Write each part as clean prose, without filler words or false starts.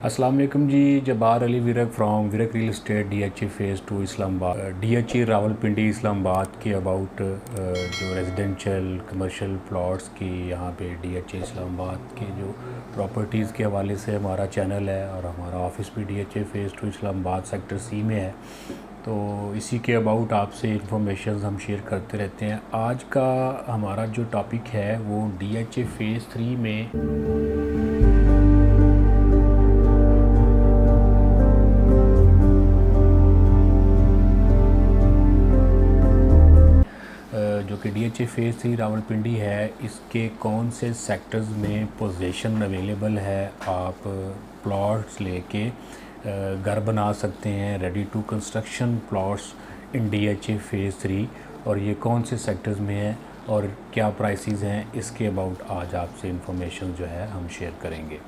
अस्सलाम वालेकुम जी। Jabbar Ali Virk from Virk real estate DHA phase 2 Islamabad. DHA Rawalpindi Islamabad के अबाउट जो रेजिडेंशियल कमर्शियल प्लॉट्स की यहाँ पे DHA इस्लामाबाद के जो प्रॉपर्टीज़ के हवाले से हमारा चैनल है और हमारा ऑफिस भी DHA phase 2 Islamabad sector C में है। तो इसी के अबाउट आपसे इंफॉर्मेशन हम शेयर करते रहते हैं। आज का हमारा जो टॉपिक है वो DHA फ़ेज़ 3 में जो कि DHA फ़ेज़ 3 रावलपिंडी है, इसके कौन से सेक्टर्स में पोजीशन अवेलेबल है। आप प्लॉट्स लेके घर बना सकते हैं, ready to construction plots in DHA phase 3, और ये कौन से सेक्टर्स में है और क्या प्राइसेस हैं, इसके अबाउट आज आपसे इंफॉर्मेशन जो है हम शेयर करेंगे।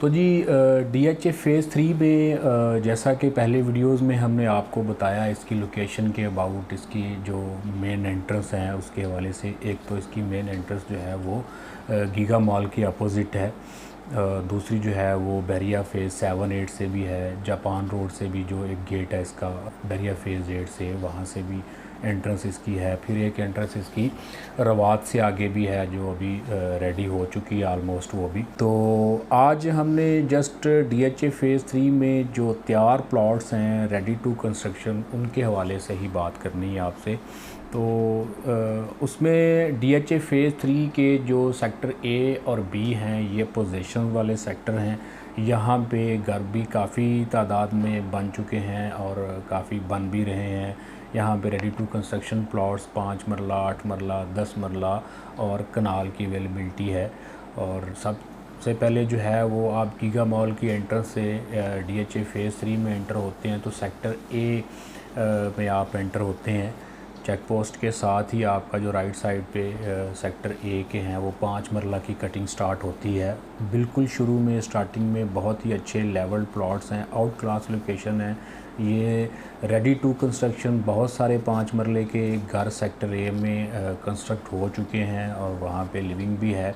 तो जी DHA फ़ेज़ 3 में जैसा कि पहले वीडियोस में हमने आपको बताया इसकी लोकेशन के अबाउट, इसकी जो मेन एंट्रेंस है उसके हवाले से। एक तो इसकी मेन एंट्रेंस जो है वो गीगा मॉल के अपोज़िट है। दूसरी जो है वो बैरिया फ़ेज़ 7-8 से भी है। जापान रोड से भी जो एक गेट है इसका बैरिया फ़ेज़ 8 से, वहाँ से भी एंट्रेंस इसकी है। फिर एक एंट्रेंस इसकी रवात से आगे भी है जो अभी रेडी हो चुकी है ऑलमोस्ट वो भी। तो आज हमने जस्ट DHA फ़ेज़ 3 में जो तैयार प्लॉट्स हैं रेडी टू कंस्ट्रक्शन, उनके हवाले से ही बात करनी है आपसे। तो उसमें DHA फ़ेज़ 3 के जो सेक्टर A और B हैं, ये पोजीशन वाले सेक्टर हैं। यहाँ पे घर भी काफ़ी तादाद में बन चुके हैं और काफ़ी बन भी रहे हैं। यहाँ पे रेडी टू कंस्ट्रक्शन प्लॉट्स 5 मरला, 8 मरला, 10 मरला और कनाल की अवेलेबिलिटी है। और सबसे पहले जो है वो आप गीगा मॉल की एंट्रेंस से DHA फ़ेज़ 3 में एंटर होते हैं तो सेक्टर A में आप एंटर होते हैं। चेक पोस्ट के साथ ही आपका जो राइट साइड पे सेक्टर A के हैं वो 5 मरला की कटिंग स्टार्ट होती है। बिल्कुल शुरू में स्टार्टिंग में बहुत ही अच्छे लेवल प्लॉट्स हैं, आउट क्लास लोकेशन है। ये रेडी टू कंस्ट्रक्शन बहुत सारे 5 मरले के घर सेक्टर A में कंस्ट्रक्ट हो चुके हैं और वहाँ पे लिविंग भी है।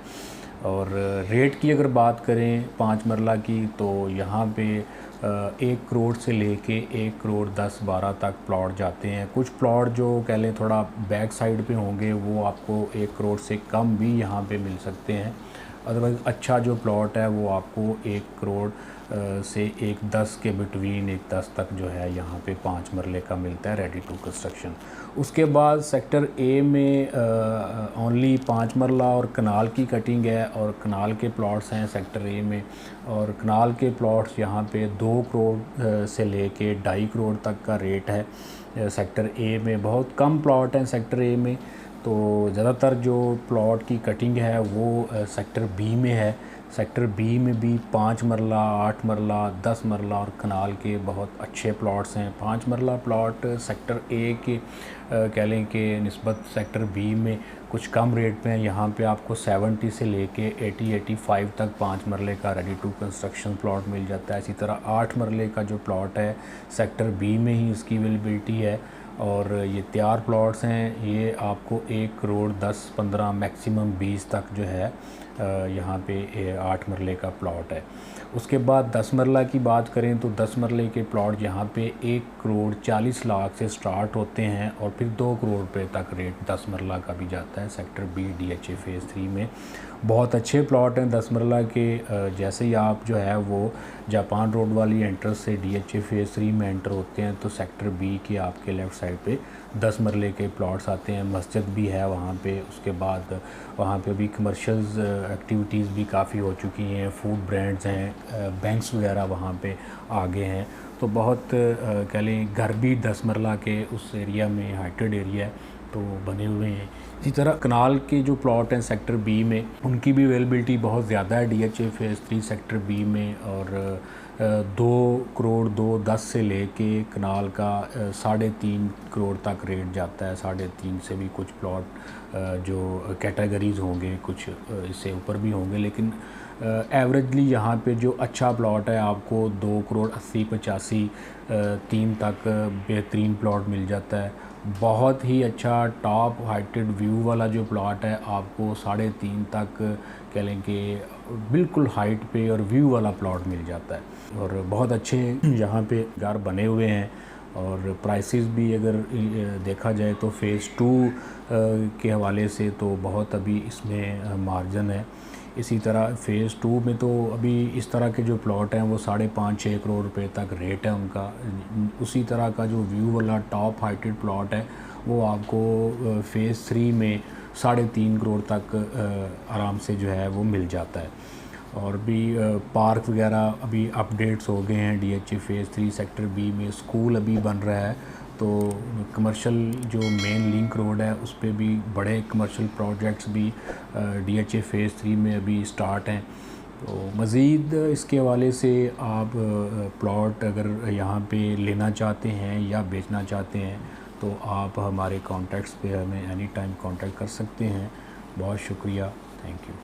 और रेट की अगर बात करें 5 मरला की, तो यहाँ पे 1 करोड़ से लेके 1 करोड़ 10-12 तक प्लॉट जाते हैं। कुछ प्लॉट जो कह लें थोड़ा बैक साइड पे होंगे वो आपको 1 करोड़ से कम भी यहाँ पे मिल सकते हैं। अदरवाइज़ अच्छा जो प्लॉट है वो आपको 1 करोड़ से 1-10 के बिटवीन 1-10 तक जो है यहाँ पे 5 मरले का मिलता है रेडी टू कंस्ट्रक्शन। उसके बाद सेक्टर A में ओनली 5 मरला और कनाल की कटिंग है और कनाल के प्लॉट्स हैं सेक्टर A में। और कनाल के प्लॉट्स यहाँ पे 2 करोड़ से लेके 2.5 करोड़ तक का रेट है। सेक्टर A में बहुत कम प्लॉट हैं सेक्टर A में, तो ज़्यादातर जो प्लॉट की कटिंग है वो सेक्टर B में है। सेक्टर B में भी 5 मरला, 8 मरला, 10 मरला और कनाल के बहुत अच्छे प्लॉट्स हैं। 5 मरला प्लॉट सेक्टर A के कह लें कि निस्बत सेक्टर B में कुछ कम रेट पे हैं। यहाँ पे आपको 70 से लेके 80-85 तक 5 मरले का रेडी टू कंस्ट्रक्शन प्लॉट मिल जाता है। इसी तरह 8 मरले का जो प्लॉट है सेक्टर B में ही इसकी अवेलेबिलिटी है। और ये तैयार प्लॉट्स हैं, ये आपको 1 करोड़ 10-15 मैक्सिमम 20 तक जो है यहाँ पे 8 मरले का प्लॉट है। उसके बाद 10 मरला की बात करें तो 10 मरले के प्लॉट यहाँ पे 1 करोड़ 40 लाख से स्टार्ट होते हैं और फिर 2 करोड़ रुपये तक रेट 10 मरला का भी जाता है सेक्टर B DHA फ़ेज़ 3 में। बहुत अच्छे प्लॉट हैं 10 मरला के। जैसे ही आप जो है वो जापान रोड वाली एंट्रेंस से DHA फ़ेज़ 3 में एंटर होते हैं तो सेक्टर B के आपके लेफ़्ट साइड पे 10 मरले के प्लॉट्स आते हैं। मस्जिद भी है वहाँ पे। उसके बाद वहाँ पे भी कमर्शियल्स एक्टिविटीज़ भी काफ़ी हो चुकी हैं, फूड ब्रांड्स हैं, बैंक्स वगैरह वहाँ पे आगे हैं। तो बहुत कह लें घर भी 10 मरला के उस एरिया में हाइटेड एरिया है तो बने हुए हैं। इसी तरह कनाल के जो प्लॉट हैं सेक्टर B में, उनकी भी अवेलेबिलिटी बहुत ज़्यादा है DHA फ़ेज़ 3 सेक्टर B में। और 2 करोड़ 2-10 से लेके कनाल का 3.5 करोड़ तक रेट जाता है। 3.5 से भी कुछ प्लॉट जो कैटेगरीज़ होंगे, कुछ इससे ऊपर भी होंगे, लेकिन एवरेजली यहाँ पे जो अच्छा प्लॉट है आपको 2 करोड़ 80-85 3 तक बेहतरीन प्लॉट मिल जाता है। बहुत ही अच्छा टॉप हाइटेड व्यू वाला जो प्लॉट है आपको 3.5 तक कह लें कि बिल्कुल हाइट पे और व्यू वाला प्लॉट मिल जाता है। और बहुत अच्छे यहाँ पे घर बने हुए हैं और प्राइसेस भी अगर देखा जाए तो फ़ेज़ 2 के हवाले से तो बहुत अभी इसमें मार्जिन है। इसी तरह फ़ेज़ 2 में तो अभी इस तरह के जो प्लॉट हैं वो 5.5-6 करोड़ रुपए तक रेट है उनका। उसी तरह का जो व्यू वाला टॉप हाइटेड प्लॉट है वो आपको फ़ेज़ 3 में 3.5 करोड़ तक आराम से जो है वो मिल जाता है। और भी पार्क वगैरह अभी अपडेट्स हो गए हैं। DHA फ़ेज़ 3 सेक्टर बी में स्कूल अभी बन रहा है, तो कमर्शियल जो मेन लिंक रोड है उस पे भी बड़े कमर्शियल प्रोजेक्ट्स भी DHA फ़ेज़ 3 में अभी स्टार्ट हैं। तो मज़ीद इसके हवाले से आप प्लॉट अगर यहाँ पे लेना चाहते हैं या बेचना चाहते हैं तो आप हमारे कॉन्टैक्ट्स पे हमें एनी टाइम कॉन्टैक्ट कर सकते हैं। बहुत शुक्रिया, थैंक यू।